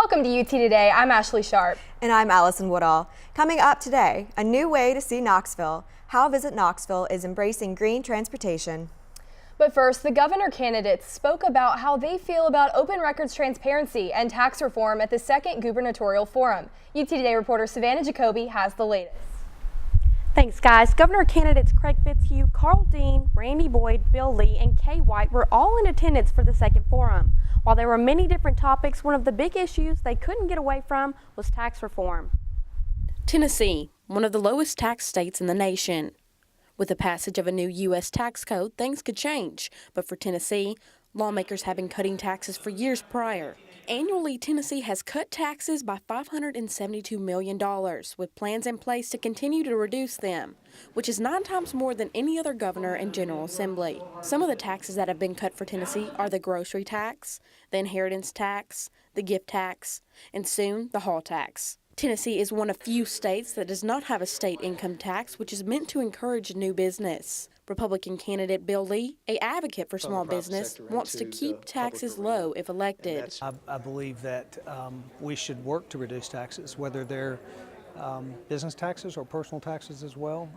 Welcome to UT Today. I'm Ashley Sharp. And I'm Allison Woodall. Coming up today, a new way to see Knoxville, how Visit Knoxville is embracing green transportation. But first, the governor candidates spoke about how they feel about open records transparency and tax reform at the second gubernatorial forum. UT Today reporter Savannah Jacoby has the latest. Thanks, guys. Governor candidates Craig Fitzhugh, Carl Dean, Randy Boyd, Bill Lee, and Kay White were all in attendance for the second forum. While there were many different topics, one of the big issues they couldn't get away from was tax reform. Tennessee, one of the lowest tax states in the nation. With the passage of a new U.S. tax code, things could change. But for Tennessee, lawmakers have been cutting taxes for years prior. Annually, Tennessee has cut taxes by $572 million, with plans in place to continue to reduce them, which is 9 times more than any other governor and General Assembly. Some of the taxes that have been cut for Tennessee are the grocery tax, the inheritance tax, the gift tax, and soon the hall tax. Tennessee is one of few states that does not have a state income tax, which is meant to encourage new business. Republican candidate Bill Lee, an advocate for small business, wants to keep taxes low if elected. I believe that we should work to reduce taxes, whether they're business taxes or personal taxes as well.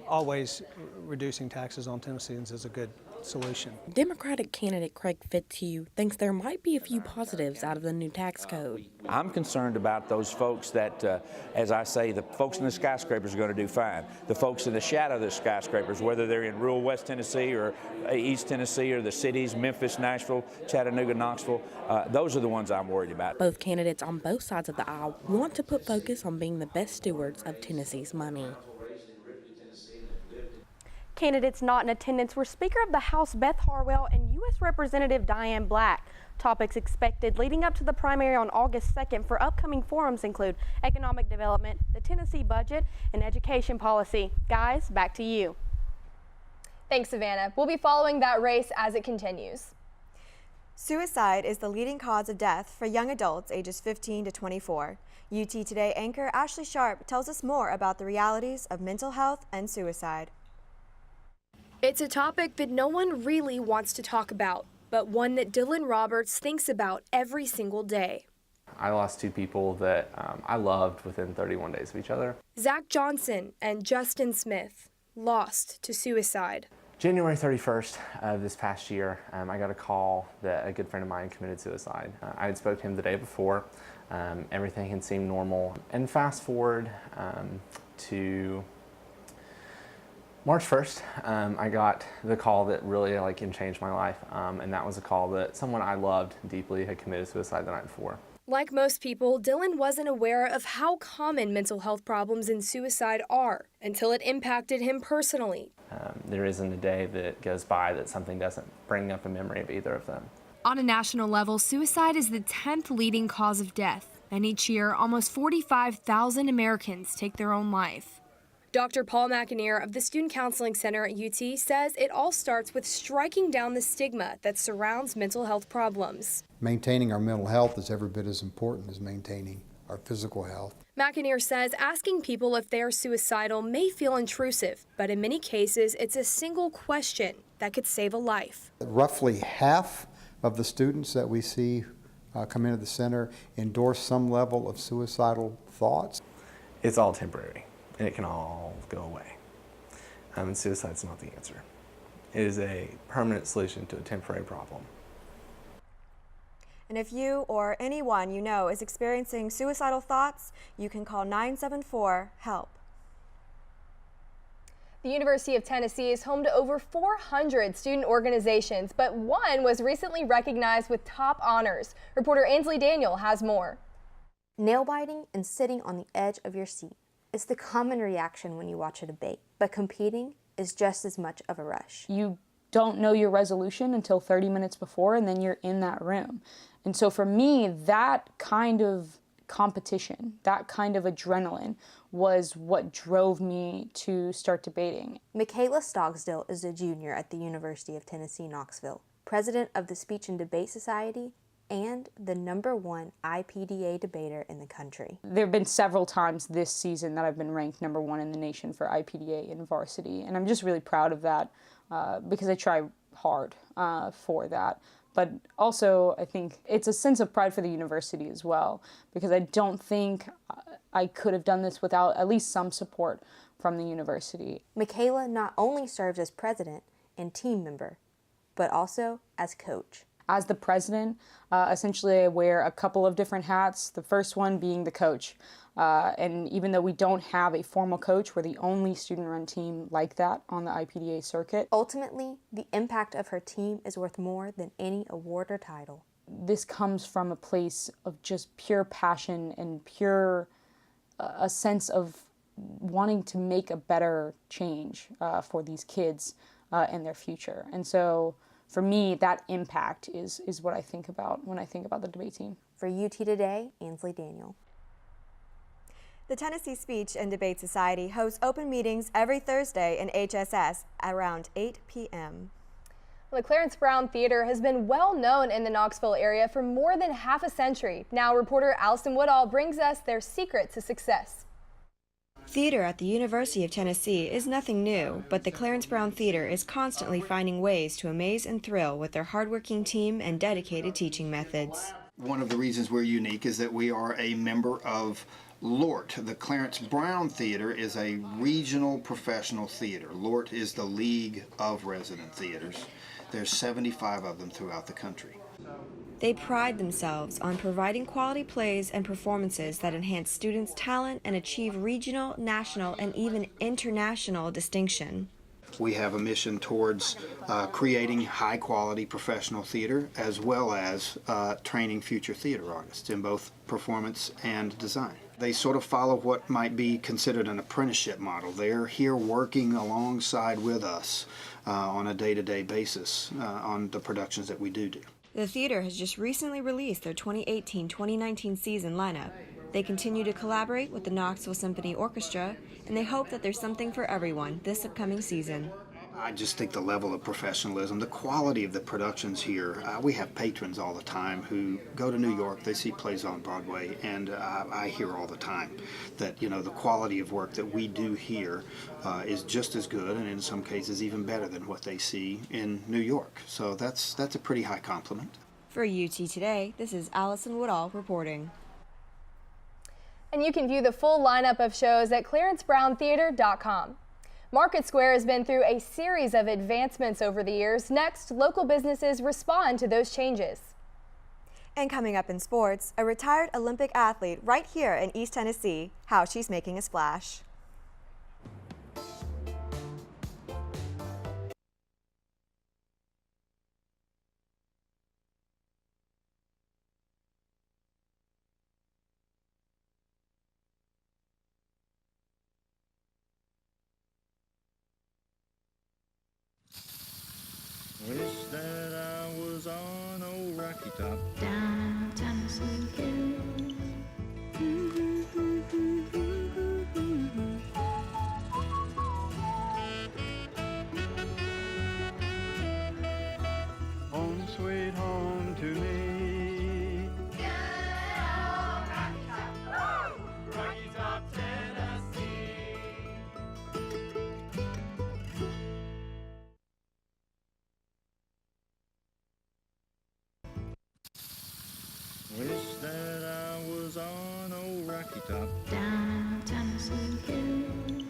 Always reducing taxes on Tennesseans is a good solution. Democratic candidate Craig Fitzhugh thinks there might be a few positives out of the new tax code. I'm concerned about those folks that, as I say, the folks in the skyscrapers are going to do fine. The folks in the shadow of the skyscrapers, whether they're in rural West Tennessee or East Tennessee or the cities, Memphis, Nashville, Chattanooga, Knoxville, those are the ones I'm worried about. Both candidates on both sides of the aisle want to put focus on being the best stewards of Tennessee's money. Candidates not in attendance were Speaker of the House Beth Harwell and U.S. Representative Diane Black. Topics expected leading up to the primary on August 2nd for upcoming forums include economic development, the Tennessee budget, and education policy. Guys, back to you. Thanks, Savannah. We'll be following that race as it continues. Suicide is the leading cause of death for young adults ages 15 to 24. UT Today anchor Ashley Sharp tells us more about the realities of mental health and suicide. It's a topic that no one really wants to talk about, but one that Dylan Roberts thinks about every single day. I lost 2 people that I loved within 31 days of each other. Zach Johnson and Justin Smith lost to suicide. January 31st of this past year, I got a call that a good friend of mine committed suicide. I had spoken to him the day before. Everything had seemed normal. And fast forward to March 1st, I got the call that really changed my life, and that was a call that someone I loved deeply had committed suicide the night before. Like most people, Dylan wasn't aware of how common mental health problems and suicide are until it impacted him personally. There isn't a day that goes by that something doesn't bring up a memory of either of them. On a national level, suicide is the 10th leading cause of death, and each year, almost 45,000 Americans take their own life. Dr. Paul McInerney of the Student Counseling Center at UT says it all starts with striking down the stigma that surrounds mental health problems. Maintaining our mental health is every bit as important as maintaining our physical health. McInerney says asking people if they are suicidal may feel intrusive, but in many cases, it's a single question that could save a life. Roughly half of the students that we see come into the center endorse some level of suicidal thoughts. It's all temporary, and it can all go away. And suicide's not the answer. It is a permanent solution to a temporary problem. And if you or anyone you know is experiencing suicidal thoughts, you can call 974-HELP. The University of Tennessee is home to over 400 student organizations, but one was recently recognized with top honors. Reporter Ansley Daniel has more. Nail biting and sitting on the edge of your seat. It's the common reaction when you watch a debate, but competing is just as much of a rush. You don't know your resolution until 30 minutes before, and then you're in that room. And so for me, that kind of competition, that kind of adrenaline was what drove me to start debating. Michaela Stogsdill is a junior at the University of Tennessee, Knoxville, president of the Speech and Debate Society, and the #1 IPDA debater in the country. There have been several times this season that I've been ranked #1 in the nation for IPDA in varsity, and I'm just really proud of that because I try hard for that. But also, I think it's a sense of pride for the university as well, because I don't think I could have done this without at least some support from the university. Michaela not only serves as president and team member, but also as coach. As the president, essentially I wear a couple of different hats, the first one being the coach. And even though we don't have a formal coach, we're the only student-run team like that on the IPDA circuit. Ultimately, the impact of her team is worth more than any award or title. This comes from a place of just pure passion and pure a sense of wanting to make a better change for these kids and their future. And so for me, that impact is what I think about when I think about the debate team. For UT Today, Ansley Daniel. The Tennessee Speech and Debate Society hosts open meetings every Thursday in HSS around 8 p.m. The Clarence Brown Theater has been well known in the Knoxville area for more than half a century. Now reporter Allison Woodall brings us their secret to success. Theater at the University of Tennessee is nothing new, but the Clarence Brown Theater is constantly finding ways to amaze and thrill with their hardworking team and dedicated teaching methods. One of the reasons we're unique is that we are a member of LORT. The Clarence Brown Theater is a regional professional theater. LORT is the League of Resident Theaters. There's 75 of them throughout the country. They pride themselves on providing quality plays and performances that enhance students' talent and achieve regional, national, and even international distinction. We have a mission towards creating high-quality professional theater as well as training future theater artists in both performance and design. They sort of follow what might be considered an apprenticeship model. They're here working alongside with us on a day-to-day basis on the productions that we do. The theater has just recently released their 2018-2019 season lineup. They continue to collaborate with the Knoxville Symphony Orchestra, and they hope that there's something for everyone this upcoming season. I just think the level of professionalism, the quality of the productions here, we have patrons all the time who go to New York, they see plays on Broadway, and I hear all the time that, you know, the quality of work that we do here is just as good, and in some cases even better than what they see in New York. So that's a pretty high compliment. For UT Today, this is Allison Woodall reporting. And you can view the full lineup of shows at clarencebrowntheater.com. Market Square has been through a series of advancements over the years. Next, local businesses respond to those changes. And coming up in sports, a retired Olympic athlete right here in East Tennessee, how she's making a splash. Wish that I was on old Rocky Top. Down Tennessee Hills. Home sweet home to me. Rocky Top, Tennessee. Wish that I was on old Rocky Top. Down Tennessee Hills.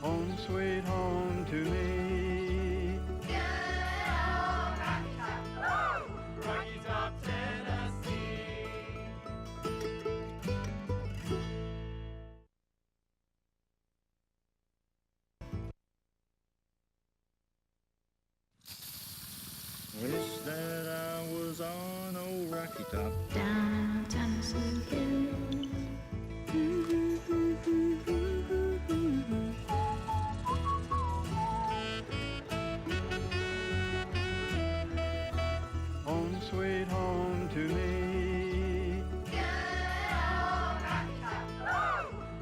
Home sweet home to me. Rocky Top, Tennessee. Wish that I was on old Rocky Top. Down Tennessee Hills. Home sweet home to me.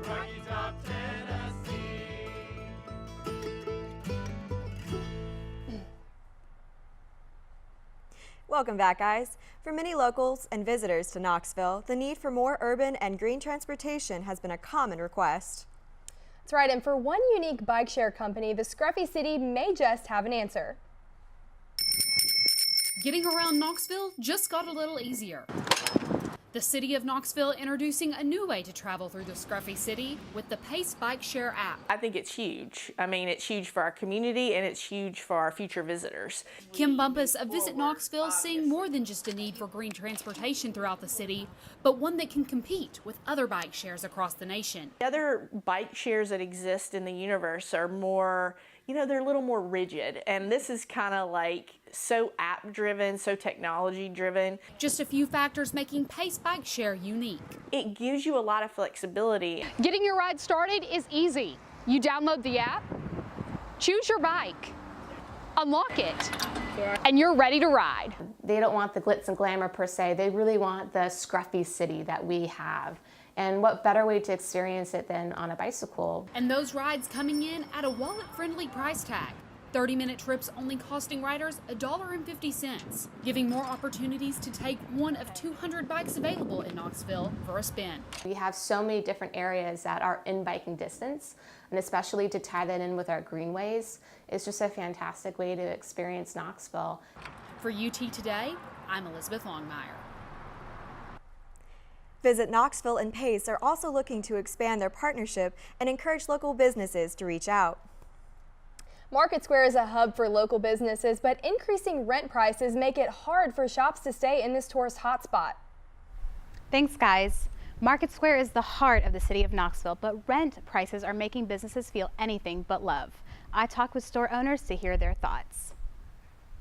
Rocky Top, Tennessee. Welcome back, guys. For many locals and visitors to Knoxville, the need for more urban and green transportation has been a common request. That's right, and for one unique bike share company, the Scruffy City may just have an answer. Getting around Knoxville just got a little easier. The city of Knoxville introducing a new way to travel through the Scruffy City with the Pace Bike Share app. I think it's huge. I mean, it's huge for our community and it's huge for our future visitors. Kim Bumpus of Visit Knoxville seeing more than just a need for green transportation throughout the city, but one that can compete with other bike shares across the nation. The other bike shares that exist in the universe are more, they're a little more rigid, and this is kind of like so app-driven, so technology-driven. Just a few factors making Pace Bike Share unique. It gives you a lot of flexibility. Getting your ride started is easy. You download the app, choose your bike, unlock it, and you're ready to ride. They don't want the glitz and glamour per se. They really want the Scruffy City that we have. And what better way to experience it than on a bicycle? And those rides coming in at a wallet-friendly price tag. 30-minute trips only costing riders $1.50, giving more opportunities to take one of 200 bikes available in Knoxville for a spin. We have so many different areas that are in biking distance, and especially to tie that in with our greenways, it's just a fantastic way to experience Knoxville. For UT Today, I'm Elizabeth Longmire. Visit Knoxville and Pace are also looking to expand their partnership and encourage local businesses to reach out. Market Square is a hub for local businesses, but increasing rent prices make it hard for shops to stay in this tourist hotspot. Thanks, guys. Market Square is the heart of the city of Knoxville, but rent prices are making businesses feel anything but love. I talked with store owners to hear their thoughts.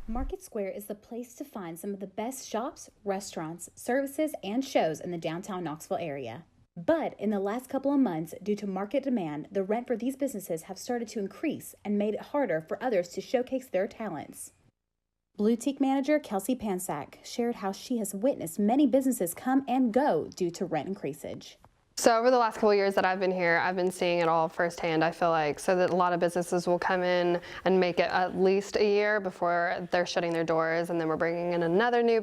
Market Square is the place to find some of the best shops, restaurants, services, and shows in the downtown Knoxville area. But in the last couple of months, due to market demand, the rent for these businesses have started to increase and made it harder for others to showcase their talents. Bluetique manager Kelsey Pansack shared how she has witnessed many businesses come and go due to rent increasage. So over the last couple of years that I've been here, I've been seeing it all firsthand, I feel like, so that a lot of businesses will come in and make it at least a year before they're shutting their doors, and then we're bringing in another new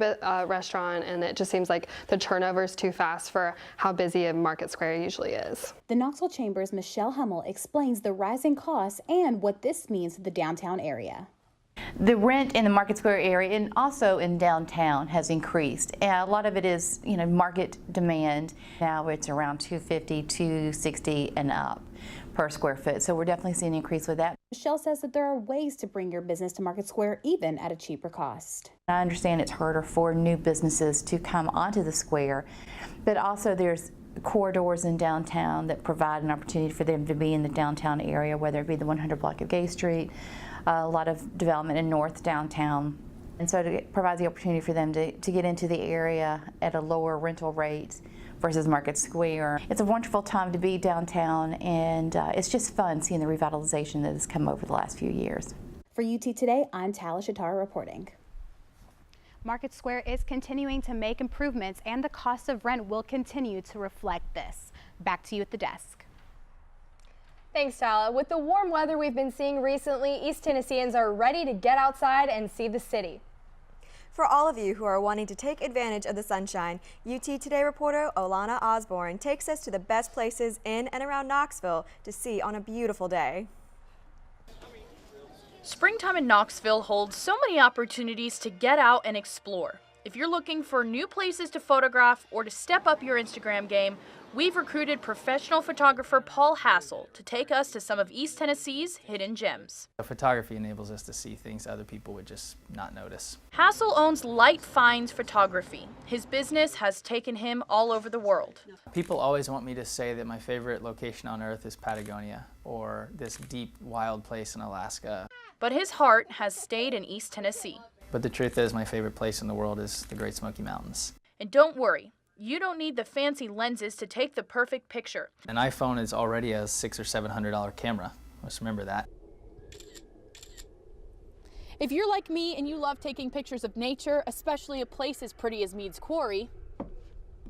restaurant, and it just seems like the turnover is too fast for how busy a Market Square usually is. The Knoxville Chamber's Michelle Hummel explains the rising costs and what this means to the downtown area. The rent in the Market Square area and also in downtown has increased. And a lot of it is, market demand. Now it's around $250, $260 and up per square foot. So we're definitely seeing an increase with that. Michelle says that there are ways to bring your business to Market Square even at a cheaper cost. I understand it's harder for new businesses to come onto the square, but also there's corridors in downtown that provide an opportunity for them to be in the downtown area, whether it be the 100 block of Gay Street, a lot of development in North Downtown. And so it provides the opportunity for them to get into the area at a lower rental rate versus Market Square. It's a wonderful time to be downtown, and it's just fun seeing the revitalization that has come over the last few years. For UT Today, I'm Tala Shatara reporting. Market Square is continuing to make improvements, and the cost of rent will continue to reflect this. Back to you at the desk. Thanks, Tala. With the warm weather we've been seeing recently, East Tennesseans are ready to get outside and see the city. For all of you who are wanting to take advantage of the sunshine, UT Today reporter Olana Osborne takes us to the best places in and around Knoxville to see on a beautiful day. Springtime in Knoxville holds so many opportunities to get out and explore. If you're looking for new places to photograph or to step up your Instagram game, we've recruited professional photographer Paul Hassel to take us to some of East Tennessee's hidden gems. Photography enables us to see things other people would just not notice. Hassel owns Light Finds Photography. His business has taken him all over the world. People always want me to say that my favorite location on earth is Patagonia or this deep, wild place in Alaska. But his heart has stayed in East Tennessee. But the truth is, my favorite place in the world is the Great Smoky Mountains. And don't worry, you don't need the fancy lenses to take the perfect picture. An iPhone is already a $600 or $700 camera. Let's remember that. If you're like me and you love taking pictures of nature, especially a place as pretty as Meads Quarry,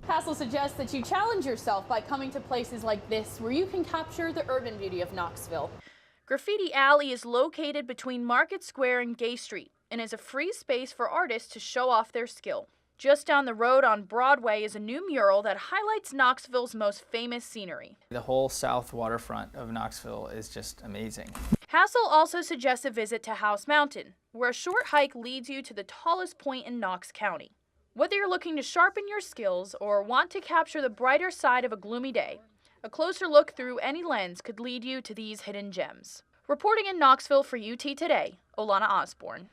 Hassel suggests that you challenge yourself by coming to places like this where you can capture the urban beauty of Knoxville. Graffiti Alley is located between Market Square and Gay Street and is a free space for artists to show off their skill. Just down the road on Broadway is a new mural that highlights Knoxville's most famous scenery. The whole south waterfront of Knoxville is just amazing. Hassel also suggests a visit to House Mountain, where a short hike leads you to the tallest point in Knox County. Whether you're looking to sharpen your skills or want to capture the brighter side of a gloomy day, a closer look through any lens could lead you to these hidden gems. Reporting in Knoxville for UT Today, Olana Osborne.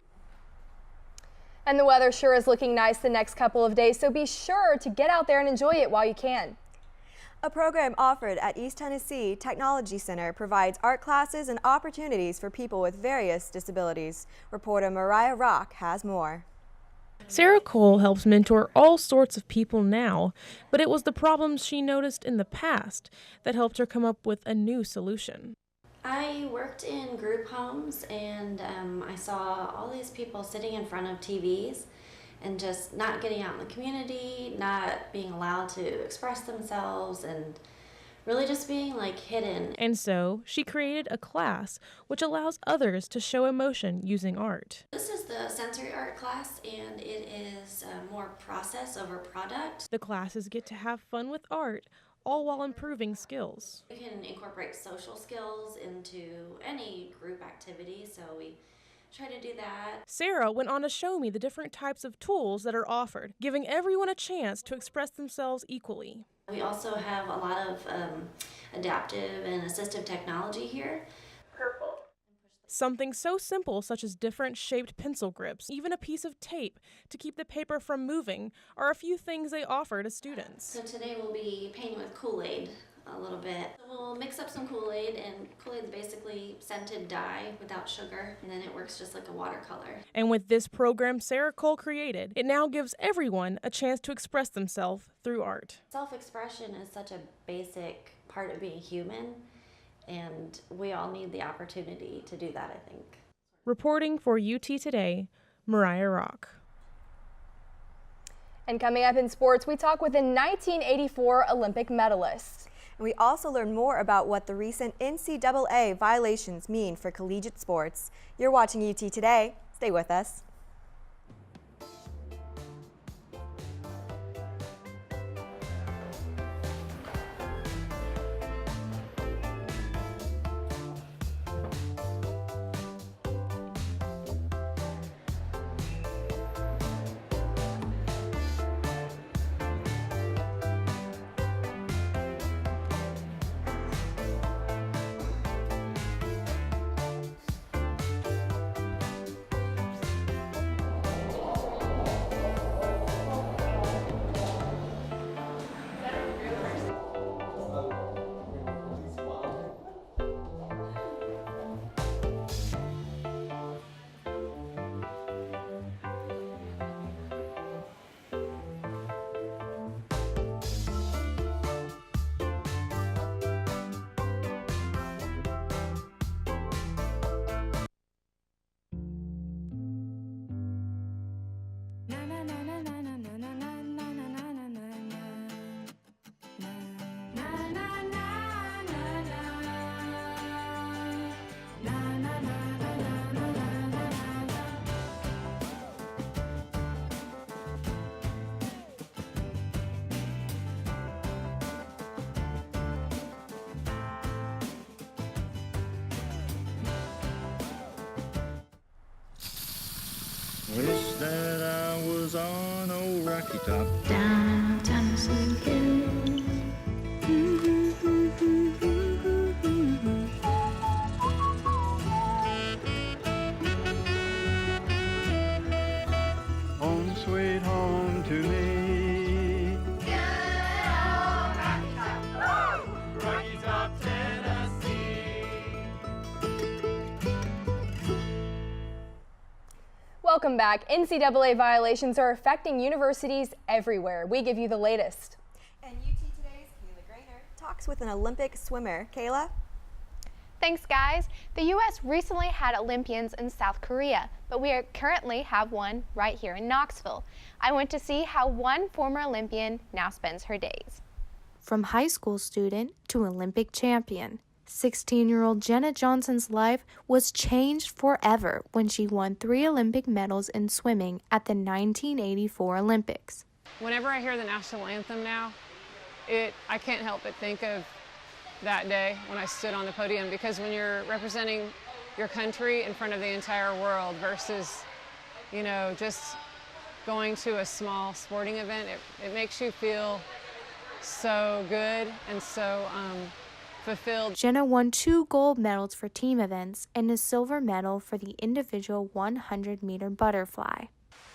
And the weather sure is looking nice the next couple of days, so be sure to get out there and enjoy it while you can. A program offered at East Tennessee Technology Center provides art classes and opportunities for people with various disabilities. Reporter Mariah Rock has more. Sarah Cole helps mentor all sorts of people now, but it was the problems she noticed in the past that helped her come up with a new solution. I worked in group homes, and I saw all these people sitting in front of TVs and just not getting out in the community, not being allowed to express themselves, and really just being like hidden. And so she created a class which allows others to show emotion using art. This is the sensory art class, and it is more process over product. The classes get to have fun with art, all while improving skills. We can incorporate social skills into any group activity, so we try to do that. Sarah went on to show me the different types of tools that are offered, giving everyone a chance to express themselves equally. We also have a lot of adaptive and assistive technology here. Purple. Something so simple such as different shaped pencil grips, even a piece of tape to keep the paper from moving, are a few things they offer to students. So today we'll be painting with Kool-Aid a little bit. So we'll mix up some Kool-Aid, and Kool-Aid's basically scented dye without sugar, and then it works just like a watercolor. And with this program Sarah Cole created, it now gives everyone a chance to express themselves through art. Self-expression is such a basic part of being human, and we all need the opportunity to do that, I think. Reporting for UT Today, Mariah Rock. And coming up in sports, we talk with a 1984 Olympic medalist. And we also learn more about what the recent NCAA violations mean for collegiate sports. You're watching UT Today. Stay with us. Wish that I was on old Rocky Top. Down Tennessee Hills. Home sweet home to me. Rocky Top, Tennessee. Welcome back. NCAA violations are affecting universities everywhere. We give you the latest. And UT Today's Kayla Grainer talks with an Olympic swimmer. Kayla? Thanks, guys. The U.S. recently had Olympians in South Korea, but we currently have one right here in Knoxville. I went to see how one former Olympian now spends her days. From high school student to Olympic champion, 16-year-old Jenna Johnson's life was changed forever when she won 3 Olympic medals in swimming at the 1984 Olympics. Whenever I hear the national anthem now, I can't help but think of that day when I stood on the podium, because when you're representing your country in front of the entire world versus, you know, just going to a small sporting event, it makes you feel so good and so fulfilled. Jenna won 2 gold medals for team events and a silver medal for the individual 100-meter butterfly.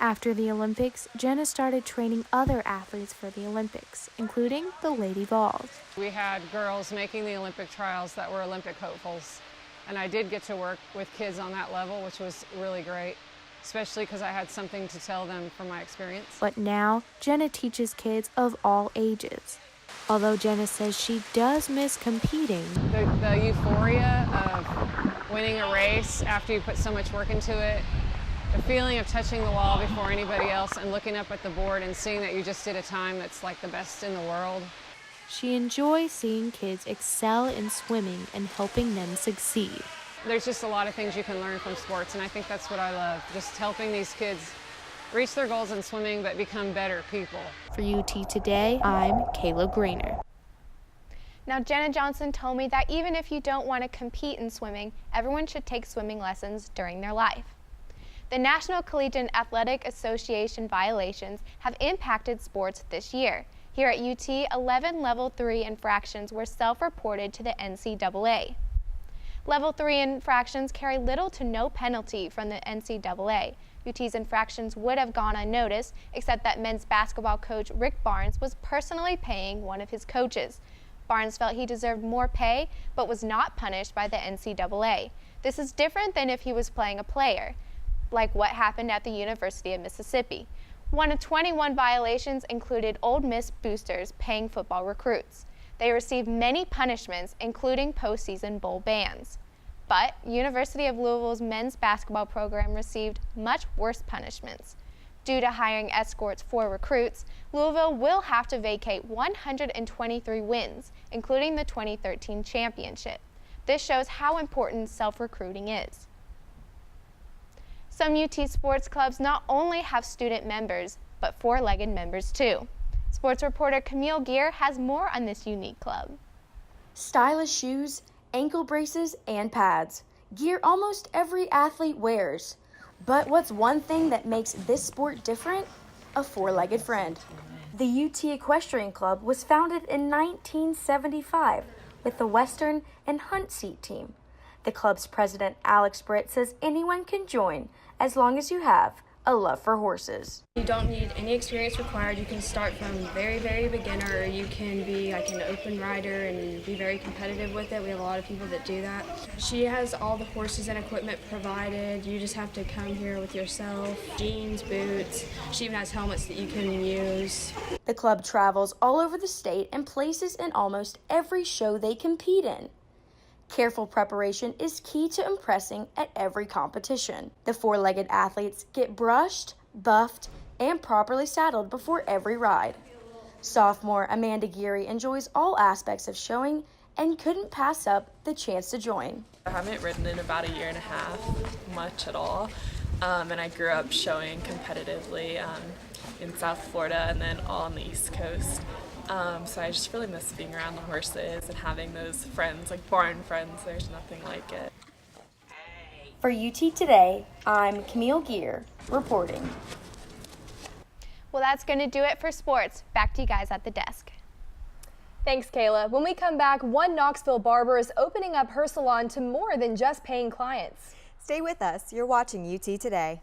After the Olympics, Jenna started training other athletes for the Olympics, including the Lady Vols. We had girls making the Olympic trials that were Olympic hopefuls, and I did get to work with kids on that level, which was really great, especially because I had something to tell them from my experience. But now, Jenna teaches kids of all ages. Although Jenna says she does miss competing. The euphoria of winning a race after you put so much work into it, the feeling of touching the wall before anybody else and looking up at the board and seeing that you just did a time that's like the best in the world. She enjoys seeing kids excel in swimming and helping them succeed. There's just a lot of things you can learn from sports, and I think that's what I love, just helping these kids reach their goals in swimming but become better people. For UT Today, I'm Kayla Grainer. Now, Jenna Johnson told me that even if you don't want to compete in swimming, everyone should take swimming lessons during their life. The National Collegiate Athletic Association violations have impacted sports this year. Here at UT, 11 Level 3 infractions were self-reported to the NCAA. Level 3 infractions carry little to no penalty from the NCAA. UT's infractions would have gone unnoticed, except that men's basketball coach Rick Barnes was personally paying one of his coaches. Barnes felt he deserved more pay, but was not punished by the NCAA. This is different than if he was playing a player, like what happened at the University of Mississippi. One of 21 violations included Ole Miss boosters paying football recruits. They received many punishments, including postseason bowl bans. But University of Louisville's men's basketball program received much worse punishments. Due to hiring escorts for recruits, Louisville will have to vacate 123 wins, including the 2013 championship. This shows how important self-recruiting is. Some UT sports clubs not only have student members, but four-legged members too. Sports reporter Camille Gear has more on this unique club. Stylish shoes, ankle braces, and pads. Gear almost every athlete wears. But what's one thing that makes this sport different? A four-legged friend. The UT Equestrian Club was founded in 1975 with the Western and Hunt Seat team. The club's president, Alex Britt, says anyone can join as long as you have a love for horses. You don't need any experience required. You can start from very, very beginner. You can be like an open rider and be very competitive with it. We have a lot of people that do that. She has all the horses and equipment provided. You just have to come here with yourself, jeans, boots. She even has helmets that you can use. The club travels all over the state and places in almost every show they compete in. Careful preparation is key to impressing at every competition. The four-legged athletes get brushed, buffed, and properly saddled before every ride. Sophomore Amanda Geary enjoys all aspects of showing and couldn't pass up the chance to join. I haven't ridden in about a year and a half, much at all, and I grew up showing competitively in South Florida and then all on the East Coast. So I just really miss being around the horses and having those friends, like barn friends. There's nothing like it. For UT Today, I'm Camille Gear, reporting. Well, that's going to do it for sports. Back to you guys at the desk. Thanks, Kayla. When we come back, one Knoxville barber is opening up her salon to more than just paying clients. Stay with us. You're watching UT Today.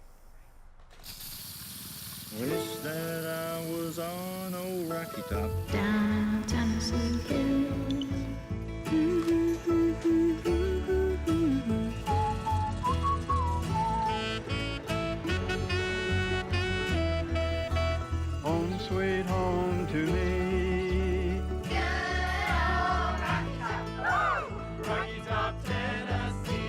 Wish that I was on old Rocky Top. Down Tennessee Hills. Home sweet home to me. Good old Rocky Top. Rocky Top, Tennessee.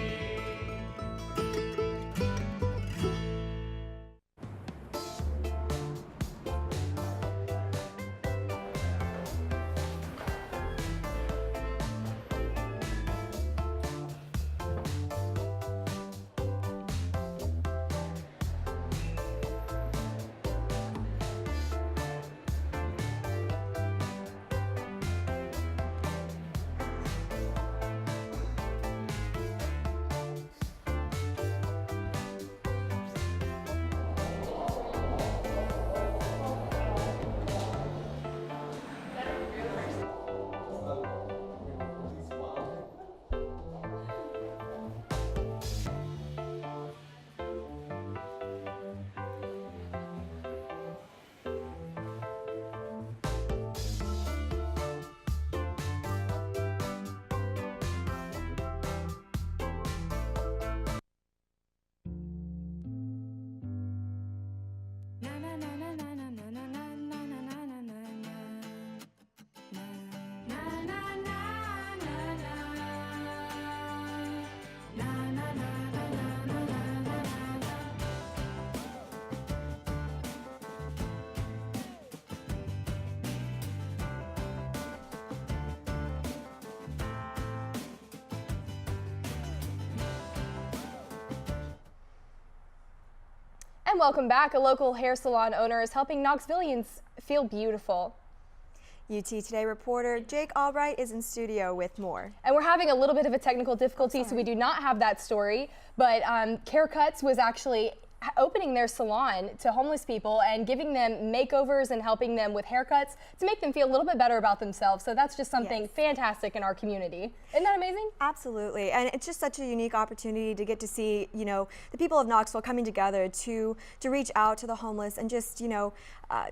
And welcome back. A local hair salon owner is helping Knoxvillians feel beautiful. UT Today reporter Jake Albright is in studio with more. And we're having a little bit of a technical difficulty, so we do not have that story. But Care Cuts was actually opening their salon to homeless people and giving them makeovers and helping them with haircuts to make them feel a little bit better about themselves. So that's just something fantastic in our community. Isn't that amazing? Absolutely. And it's just such a unique opportunity to get to see, you know, the people of Knoxville coming together to reach out to the homeless and just, you know,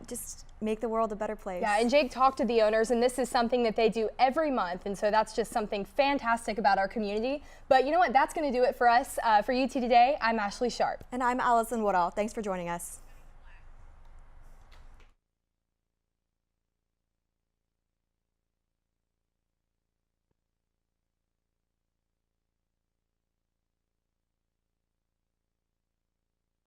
just make the world a better place. Yeah, and Jake talked to the owners, and this is something that they do every month, and so that's just something fantastic about our community. But you know what? That's going to do it for us. For UT Today, I'm Ashley Sharp. And I'm Allison Woodall. Thanks for joining us.